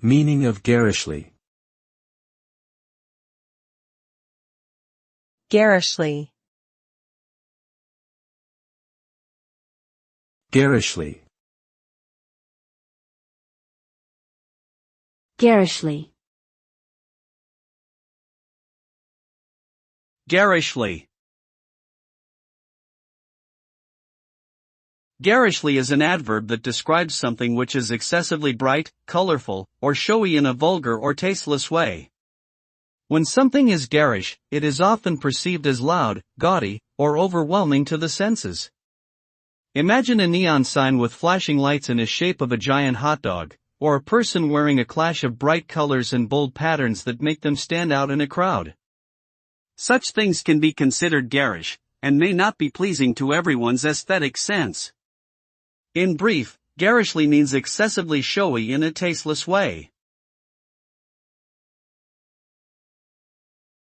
Meaning of garishly. Garishly. Garishly. Garishly. Garishly. Garishly is an adverb that describes something which is excessively bright, colorful, or showy in a vulgar or tasteless way. When something is garish, it is often perceived as loud, gaudy, or overwhelming to the senses. Imagine a neon sign with flashing lights in the shape of a giant hot dog, or a person wearing a clash of bright colors and bold patterns that make them stand out in a crowd. Such things can be considered garish, and may not be pleasing to everyone's aesthetic sense. In brief, garishly means excessively showy in a tasteless way.